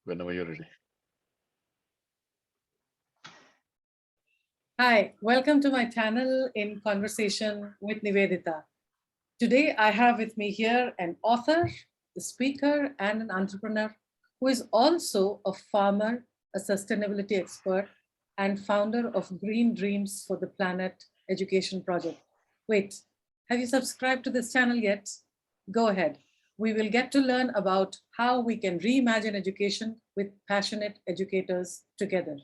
Whenever you're ready. Hi, welcome to my channel in conversation with Nivedita. Today I have with me here an author, a speaker, and an entrepreneur who is also a farmer, a sustainability expert, and founder of Green Dreams for the Planet Education Project. Wait, have you subscribed to this channel yet? Go ahead. We will get to learn about how we can reimagine education with passionate educators together.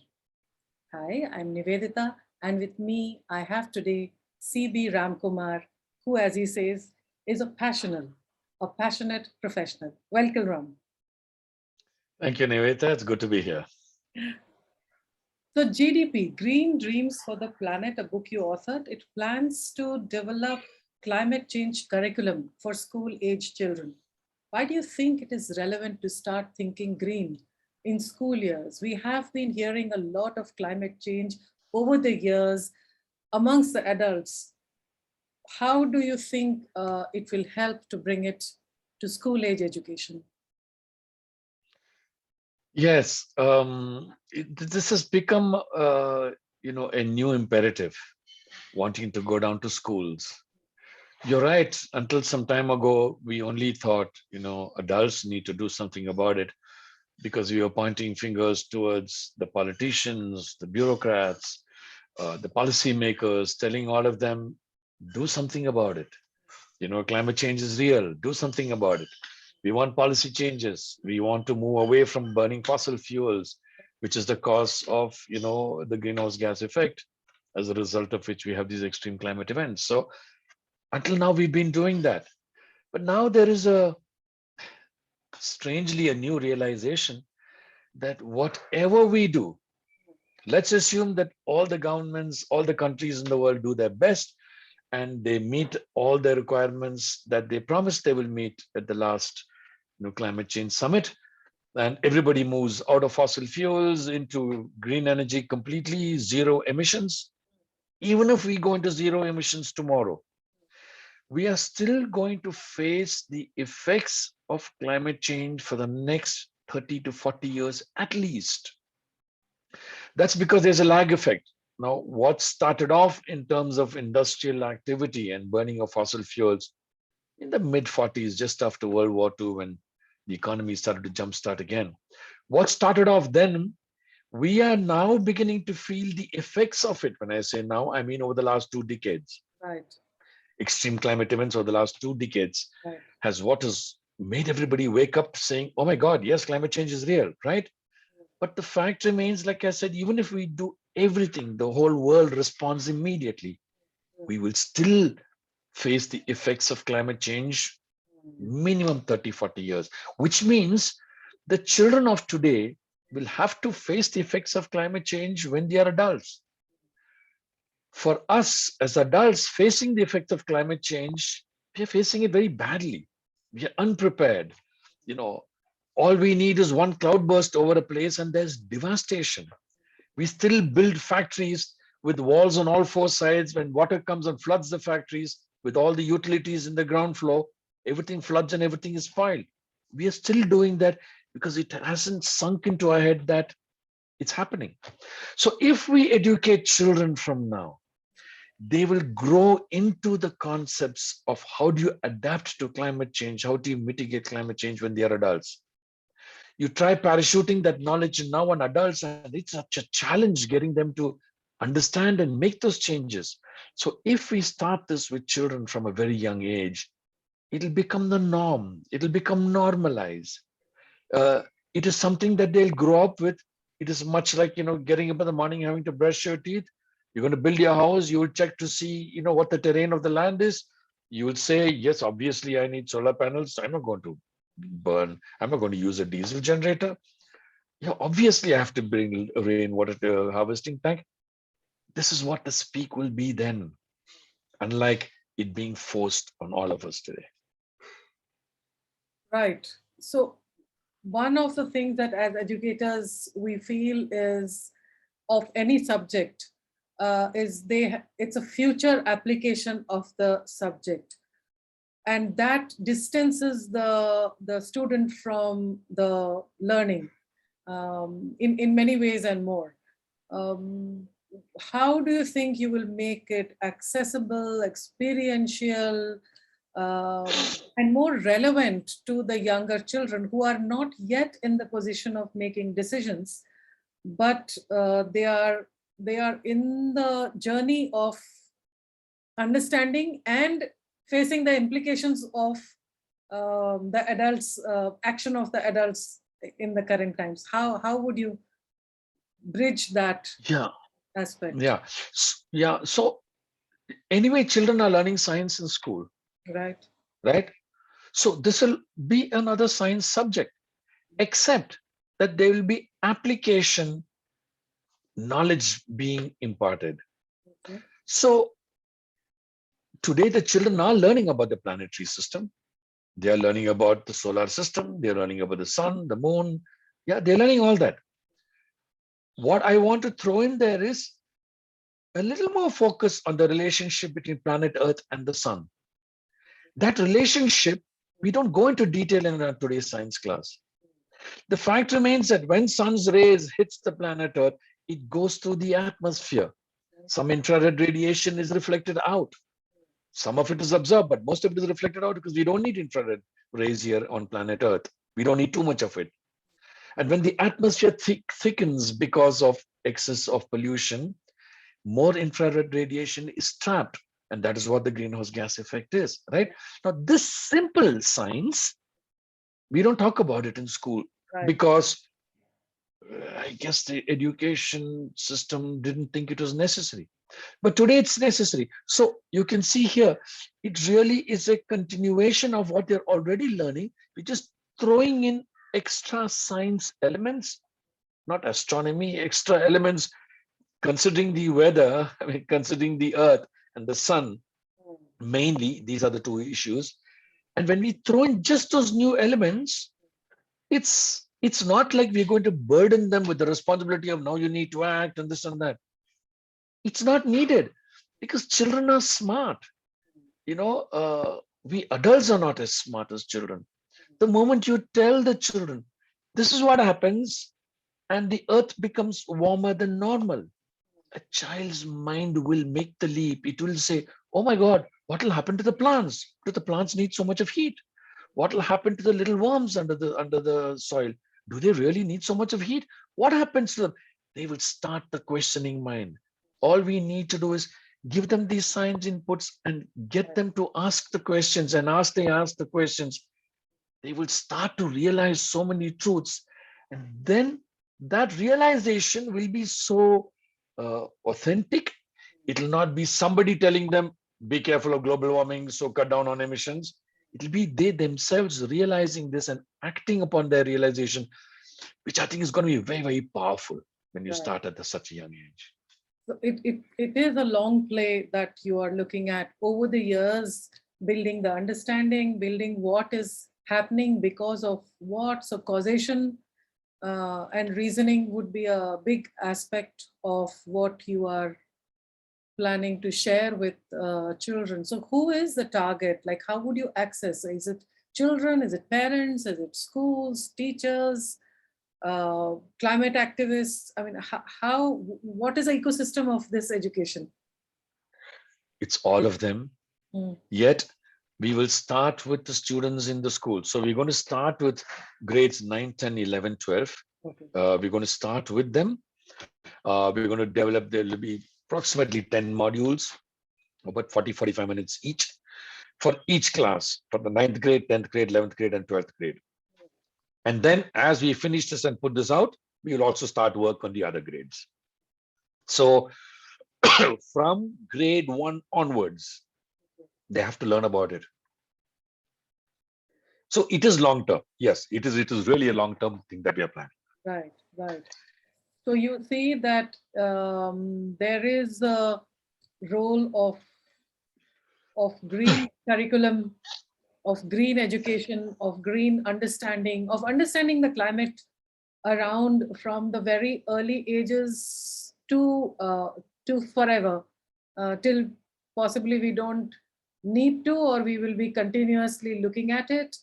Hi, I'm Nivedita, and with me I have today CB Ramkumar, who, as he says, is a passionate professional. Welcome, Ram. Thank you, Nivedita. It's good to be here. So GDP, Green Dreams for the Planet, a book you authored, it plans to develop climate change curriculum for school-age children. Why do you think it is relevant to start thinking green in school years? We have been hearing a lot of climate change over the years amongst the adults. How do you think it will help to bring it to school-age education? Yes, this has become, a new imperative, wanting to go down to schools. You're right. Until some time ago, we only thought, adults need to do something about it because we were pointing fingers towards the politicians, the bureaucrats, the policymakers, telling all of them, do something about it. Climate change is real. Do something about it. We want policy changes. We want to move away from burning fossil fuels, which is the cause of, the greenhouse gas effect, as a result of which we have these extreme climate events. So until now, we've been doing that. But now there is strangely a new realization that whatever we do, let's assume that all the governments, all the countries in the world do their best and they meet all the requirements that they promised they will meet at the last climate change summit, and everybody moves out of fossil fuels into green energy, completely zero emissions. Even if we go into zero emissions tomorrow, we are still going to face the effects of climate change for the next 30 to 40 years at least. That's because there's a lag effect. Now, what started off in terms of industrial activity and burning of fossil fuels in the mid 40s, just after World War II, when the economy started to jumpstart again, what started off then, we are now beginning to feel the effects of it. When I say now, I mean over the last 2 decades. Right, Extreme climate events over the last 2 decades right. has what has made everybody wake up saying, oh my God, yes, climate change is real, right? But the fact remains, like I said, even if we do everything, the whole world responds immediately, we will still face the effects of climate change minimum 30, 40 years, which means the children of today will have to face the effects of climate change when they are adults. For us as adults facing the effects of climate change, we are facing it very badly. We are unprepared. You know, all we need is one cloudburst over a place and there's devastation. We still build factories with walls on all four sides. When water comes and floods the factories with all the utilities in the ground floor, everything floods and everything is spoiled. We are still doing that because it hasn't sunk into our head that it's happening. So if we educate children from now, they will grow into the concepts of how do you adapt to climate change, how do you mitigate climate change when they are adults. You try parachuting that knowledge now on adults, and it's such a challenge getting them to understand and make those changes. So if we start this with children from a very young age, it'll become the norm, it'll become normalized. uh, it is something that they'll grow up with. It is much like, getting up in the morning, having to brush your teeth. You're going to build your house, you will check to see, what the terrain of the land is. You will say, yes, obviously I need solar panels. I'm not going to I'm not going to use a diesel generator. Yeah, obviously I have to bring a rainwater harvesting tank. This is what the speak will be then, unlike it being forced on all of us today. Right. So one of the things that as educators we feel is of any subject is it's a future application of the subject, and that distances the student from the learning. in many ways and more. Um, how do you think you will make it accessible, experiential, and more relevant to the younger children who are not yet in the position of making decisions, but they are in the journey of understanding and facing the implications of the adults action of the adults in the current times? How would you bridge that Yeah, aspect? yeah, yeah. So anyway, children are learning science in school, Right. right? So this will be another science subject, except that there will be application knowledge being imparted. Okay. So today the children are learning about the planetary system. They are learning about the solar system. They're learning about the sun, the moon. Yeah, they're learning all that. What I want to throw in there is a little more focus on the relationship between planet Earth and the sun. That relationship, we don't go into detail in our today's science class. The fact remains that when sun's rays hits the planet Earth, it goes through the atmosphere. Some infrared radiation is reflected out. Some of it is absorbed, but most of it is reflected out because we don't need infrared rays here on planet Earth. We don't need too much of it. And when the atmosphere thickens because of excess of pollution, more infrared radiation is trapped. And that is what the greenhouse gas effect is, right? Now, this simple science, we don't talk about it in school Right. because I guess the education system didn't think it was necessary. But today it's necessary. So you can see here, it really is a continuation of what they're already learning. We're just throwing in extra science elements, not astronomy, extra elements, considering the weather, I mean, considering the earth and the sun, mainly, these are the two issues. And when we throw in just those new elements, it's not like we're going to burden them with the responsibility of now you need to act and this and that. It's not needed because children are smart. We adults are not as smart as children. The moment you tell the children, this is what happens, and the earth becomes warmer than normal, a child's mind will make the leap. It will say, oh my God, what will happen to the plants? Do the plants need so much of heat? What will happen to the little worms under the soil? Do they really need so much of heat? What happens to them? They will start the questioning mind. All we need to do is give them these science inputs and get them to ask the questions. And as they ask the questions, they will start to realize so many truths. And then that realization will be so authentic. It will not be somebody telling them, be careful of global warming, so cut down on emissions. It will be they themselves realizing this and acting upon their realization, which I think is going to be very, very powerful when you Right. start at such a young age. So it is a long play that you are looking at over the years, building the understanding, building what is happening because of what. So causation and reasoning would be a big aspect of what you are planning to share with children. So who is the target? Like, how would you access? Is it children? Is it parents? Is it schools, teachers, climate activists? I mean, what is the ecosystem of this education? It's all of them. Yet we will start with the students in the school. So we're going to start with grades 9, 10, 11, 12. Okay. We're going to start with them. We're going to develop, there will be approximately 10 modules, about 40, 45 minutes each for each class, for the 9th grade, 10th grade, 11th grade, and 12th grade. And then as we finish this and put this out, we will also start work on the other grades. So from grade 1 onwards, they have to learn about it. So it is long term. Yes, it is really a long term thing that we are planning. Right, right. So you see that there is a role of green curriculum, of green education, of green understanding, of understanding the climate around from the very early ages to forever, till possibly we don't need to, or we will be continuously looking at it.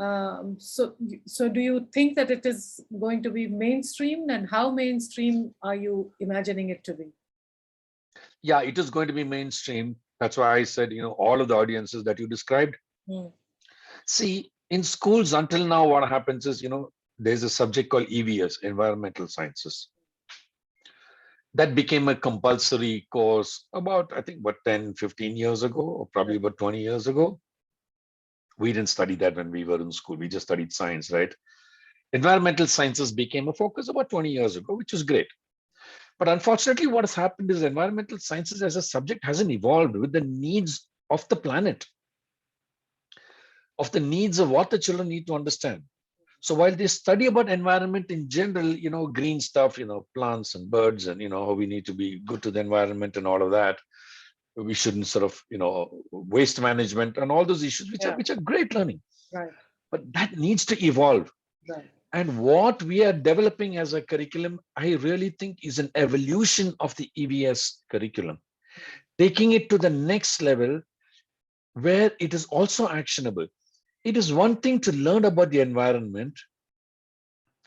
So do you think that it is going to be mainstreamed, and how mainstream are you imagining it to be? Yeah, it is going to be mainstream. That's why I said, all of the audiences that you described. Mm, See, in schools until now, what happens is, there's a subject called EVS, Environmental Sciences. That became a compulsory course about, I think, 10, 15 years ago, or probably about 20 years ago. We didn't study that when we were in school. We just studied science, right? Environmental sciences became a focus about 20 years ago, which is great. But unfortunately, what has happened is environmental sciences as a subject hasn't evolved with the needs of the planet, of the needs of what the children need to understand. So while they study about environment in general, green stuff, plants and birds and, how we need to be good to the environment and all of that, we shouldn't sort of, waste management and all those issues, yeah, which are great learning, right, but that needs to evolve. right. And what we are developing as a curriculum, I really think is an evolution of the EVS curriculum, taking it to the next level where it is also actionable. It is one thing to learn about the environment.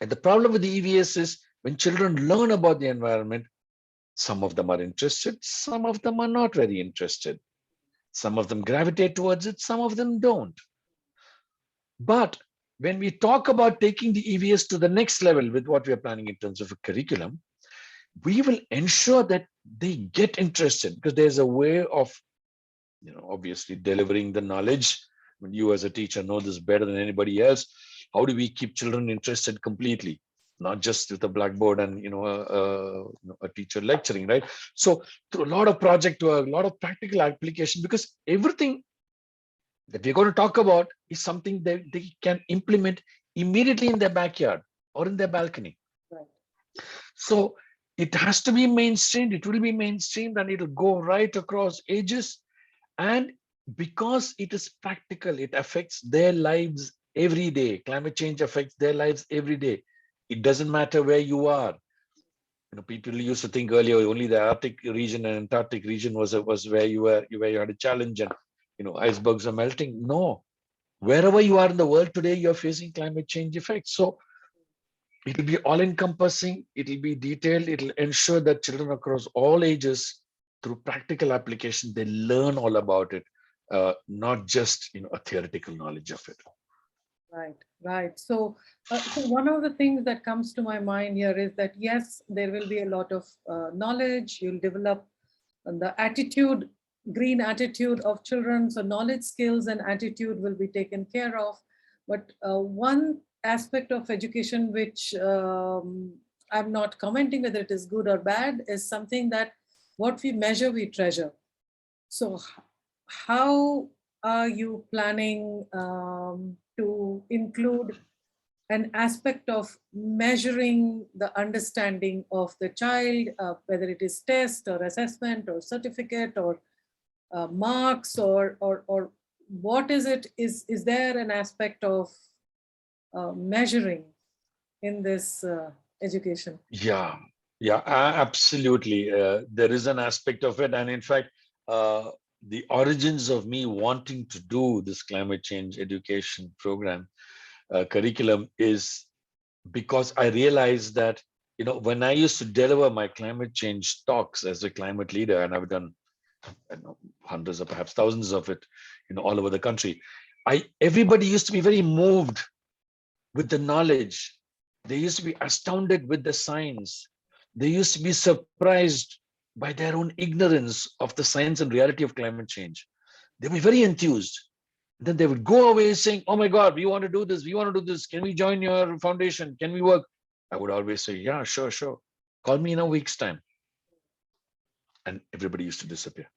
And the problem with the EVS is when children learn about the environment, some of them are interested, some of them are not very interested. Some of them gravitate towards it, some of them don't. But when we talk about taking the EVS to the next level with what we are planning in terms of a curriculum, we will ensure that they get interested, because there's a way of, obviously delivering the knowledge. When you as a teacher know this better than anybody else, how do we keep children interested completely? Not just with a blackboard and a teacher lecturing, right? So through a lot of project work, a lot of practical application, because everything that we're going to talk about is something that they can implement immediately in their backyard or in their balcony. Right. So it has to be mainstreamed. It will be mainstreamed and it'll go right across ages. And because it is practical, it affects their lives every day. Climate change affects their lives every day. It doesn't matter where you are. People used to think earlier only the Arctic region and Antarctic region was where you had a challenge and icebergs are melting. No, wherever you are in the world today, you're facing climate change effects. So it'll be all encompassing, it'll be detailed, it'll ensure that children across all ages, through practical application, they learn all about it, not just a theoretical knowledge of it. Right, right. So one of the things that comes to my mind here is that yes, there will be a lot of knowledge. You'll develop the attitude, green attitude of children. So knowledge, skills, and attitude will be taken care of. But one aspect of education which I'm not commenting whether it is good or bad is something that what we measure, we treasure. So how are you planning to include an aspect of measuring the understanding of the child, whether it is test or assessment or certificate or marks or what is it? Is there an aspect of measuring in this education? Yeah, yeah, absolutely. There is an aspect of it. And in fact, the origins of me wanting to do this climate change education program curriculum is because I realized that, when I used to deliver my climate change talks as a climate leader, and I've done hundreds or perhaps thousands of it, all over the country, everybody used to be very moved with the knowledge. They used to be astounded with the science. They used to be surprised by their own ignorance of the science and reality of climate change. They were very enthused. Then they would go away saying, "Oh my God, we want to do this. We want to do this. Can we join your foundation? Can we work?" I would always say, "Yeah, sure, sure. Call me in a week's time." And everybody used to disappear.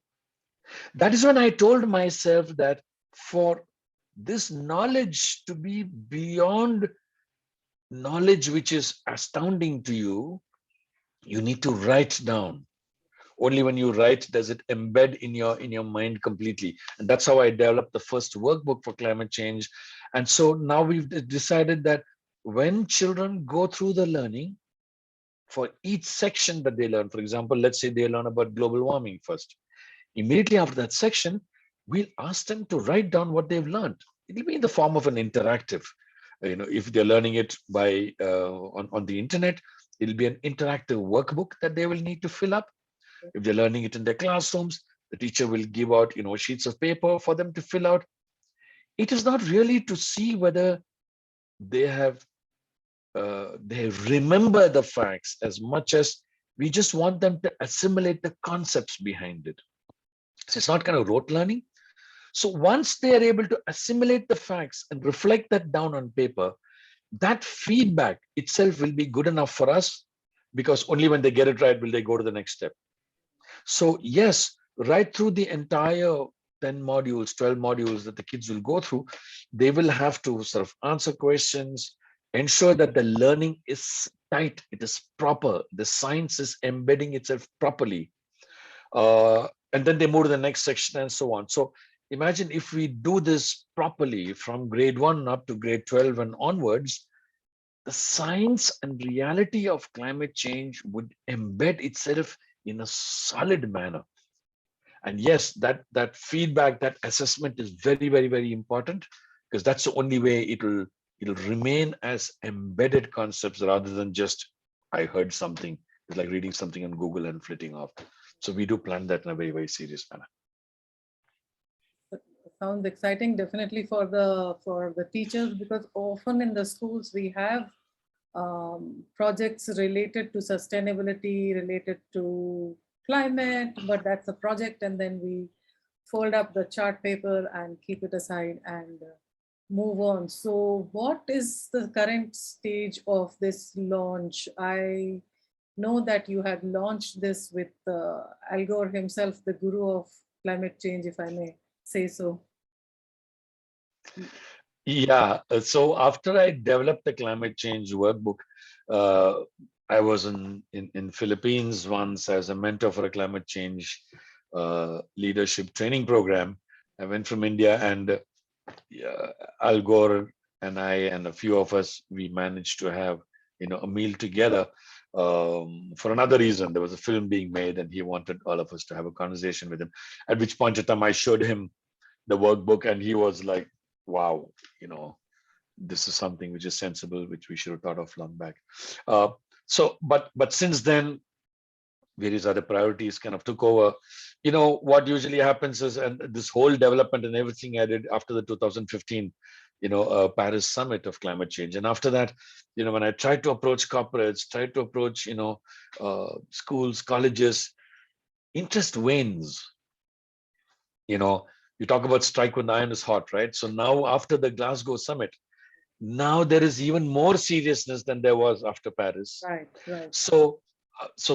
That is when I told myself that for this knowledge to be beyond knowledge which is astounding to you, you need to write down. Only when you write does it embed in your mind completely. And that's how I developed the first workbook for climate change. And so now we've decided that when children go through the learning, for each section that they learn, for example, let's say they learn about global warming first. Immediately after that section, we'll ask them to write down what they've learned. it'll be in the form of an interactive. If they're learning it by on the internet, it'll be an interactive workbook that they will need to fill up. If they're learning it in their classrooms, the teacher will give out, sheets of paper for them to fill out. It is not really to see whether they have they remember the facts as much as we just want them to assimilate the concepts behind it. So it's not kind of rote learning. So once they are able to assimilate the facts and reflect that down on paper, that feedback itself will be good enough for us, because only when they get it right will they go to the next step. So yes, right through the entire 10 modules, 12 modules that the kids will go through, they will have to sort of answer questions, ensure that the learning is tight, it is proper, the science is embedding itself properly. And then they move to the next section and so on. So imagine if we do this properly from grade 1 up to grade 12 and onwards, the science and reality of climate change would embed itself in a solid manner. And yes, that feedback, that assessment is very, very, very important, because that's the only way it'll remain as embedded concepts rather than just I heard something. It's like reading something on Google and flitting off. So we do plan that in a very, very serious manner. Sounds exciting, definitely for the teachers, because often in the schools we have projects related to sustainability, related to climate, but that's a project, and then we fold up the chart paper and keep it aside and move on. So what is the current stage of this launch? I know that you had launched this with Al Gore himself, the guru of climate change, if I may say so. Yeah, so after I developed the climate change workbook, I was in Philippines once as a mentor for a climate change leadership training program. I went from India, and Al Gore and I and a few of us, we managed to have a meal together. For another reason, there was a film being made, and he wanted all of us to have a conversation with him. At which point in time, I showed him the workbook, and he was like, "Wow, this is something which is sensible, which we should have thought of long back." But since then, various other priorities kind of took over. What usually happens is, and this whole development and everything I did after the 2015 Paris summit of climate change, and after that, when I tried to approach corporates, tried to approach schools, colleges, interest wanes. You talk about strike when the iron is hot, right? So now after the Glasgow summit, now there is even more seriousness than there was after Paris. Right. So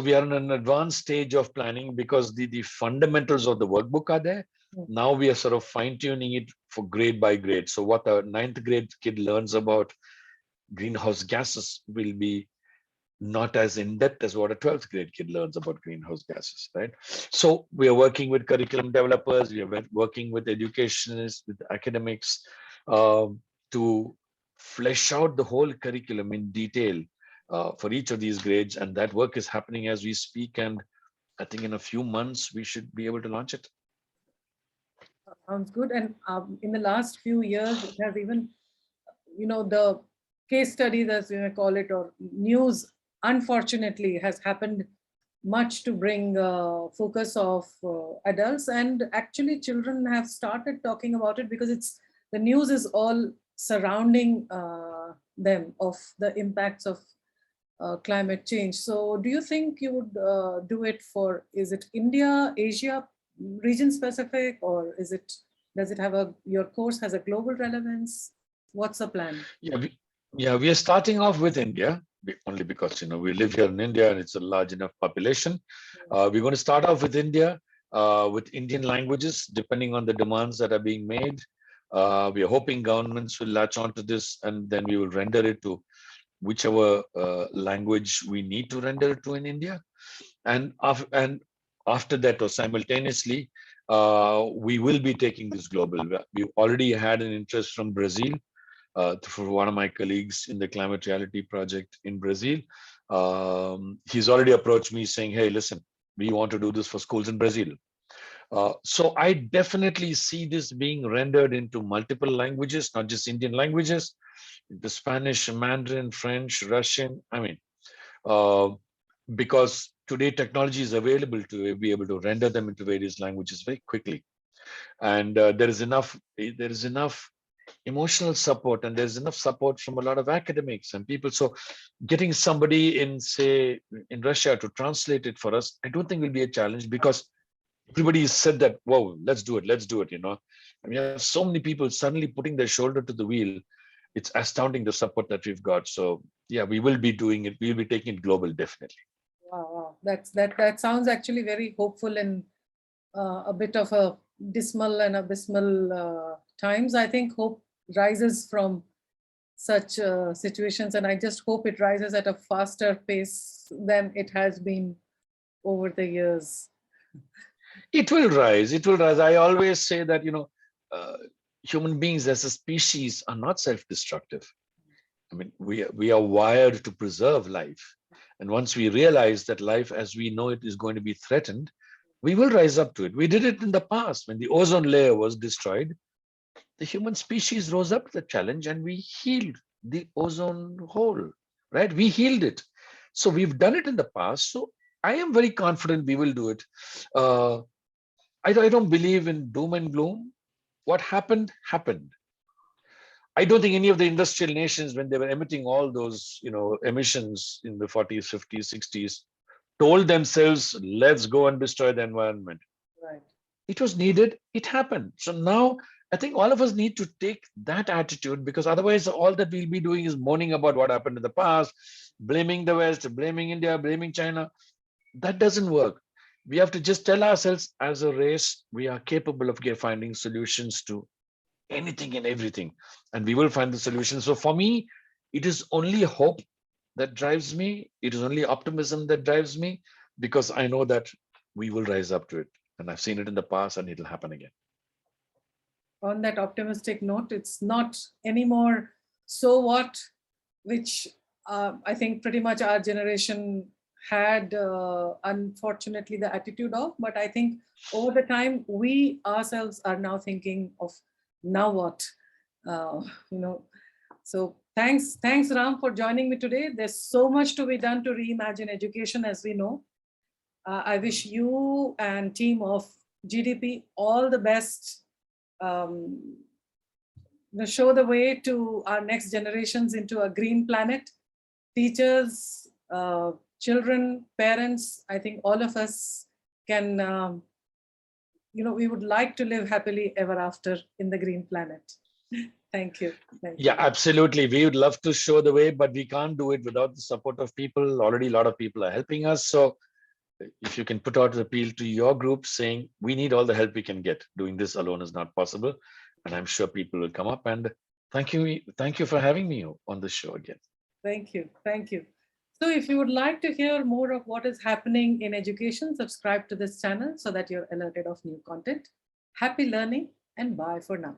we are in an advanced stage of planning, because the fundamentals of the workbook are there. Now we are sort of fine tuning it for grade by grade. So what a 9th grade kid learns about greenhouse gases will be not as in depth as what a 12th grade kid learns about greenhouse gases, right? So we are working with curriculum developers, we are working with educationists, with academics, to flesh out the whole curriculum in detail for each of these grades, and that work is happening as we speak, and I think in a few months we should be able to launch it. Sounds good. And in the last few years, it has even, the case studies, as we may call it, or news, unfortunately, has happened much to bring focus of adults, and actually children have started talking about it, because the news is all surrounding them, of the impacts of climate change. So do you think you would do it for, is it India, Asia, region specific, or does it have your course has a global relevance? What's the plan? We are starting off with India, only because we live here in India and it's a large enough population. We're going to start off with India, with Indian languages, depending on the demands that are being made. We are hoping governments will latch onto this, and then we will render it to whichever language we need to render it to in India. And after that, or simultaneously, we will be taking this global. We've already had an interest from Brazil, for one of my colleagues in the Climate Reality Project in Brazil. He's already approached me saying, "Hey, listen, we want to do this for schools in Brazil." So I definitely see this being rendered into multiple languages, not just Indian languages, into Spanish, Mandarin, French, Russian. I mean, uh, because today technology is available to be able to render them into various languages very quickly, and there is enough emotional support, and there's enough support from a lot of academics and people. So getting somebody in, say, in Russia to translate it for us, I don't think will be a challenge, because everybody said that, whoa, let's do it, and we have so many people suddenly putting their shoulder to the wheel. It's astounding the support that we've got. So yeah, we will be doing it. We'll be taking it global, definitely. Wow, wow. That sounds actually very hopeful in a bit of a dismal and abysmal times. I think hope rises from such situations, and I just hope it rises at a faster pace than it has been over the years. It will rise. It will rise. I always say that, uh, human beings as a species are not self-destructive. I mean, we are wired to preserve life. And once we realize that life as we know it is going to be threatened, we will rise up to it. We did it in the past when the ozone layer was destroyed. The human species rose up to the challenge and we healed the ozone hole, right? We healed it. So we've done it in the past. So I am very confident we will do it. Uh, I don't believe in doom and gloom. What happened, happened. I don't think any of the industrial nations, when they were emitting all those, emissions in the 40s, 50s, 60s, told themselves, let's go and destroy the environment. Right. It was needed. It happened. So now I think all of us need to take that attitude, because otherwise all that we'll be doing is moaning about what happened in the past, blaming the West, blaming India, blaming China. That doesn't work. We have to just tell ourselves, as a race, we are capable of finding solutions to anything and everything, and we will find the solution. So for me, it is only hope that drives me. It is only optimism that drives me, because I know that we will rise up to it. And I've seen it in the past, and it'll happen again. On that optimistic note, it's not anymore so what, which I think pretty much our generation had unfortunately the attitude of, but I think over the time we ourselves are now thinking of now what, uh, you know. So thanks Ram for joining me today. There's so much to be done to reimagine education, as we know. I wish you and team of GDP all the best. Show the way to our next generations into a green planet. Teachers, children, parents, I think all of us can, we would like to live happily ever after in the green planet. Thank you. Yeah, absolutely. We would love to show the way, but we can't do it without the support of people. Already a lot of people are helping us. So if you can put out an appeal to your group saying we need all the help we can get, doing this alone is not possible. And I'm sure people will come up. And thank you for having me on the show again. Thank you. So if you would like to hear more of what is happening in education, subscribe to this channel so that you're alerted of new content. Happy learning, and bye for now.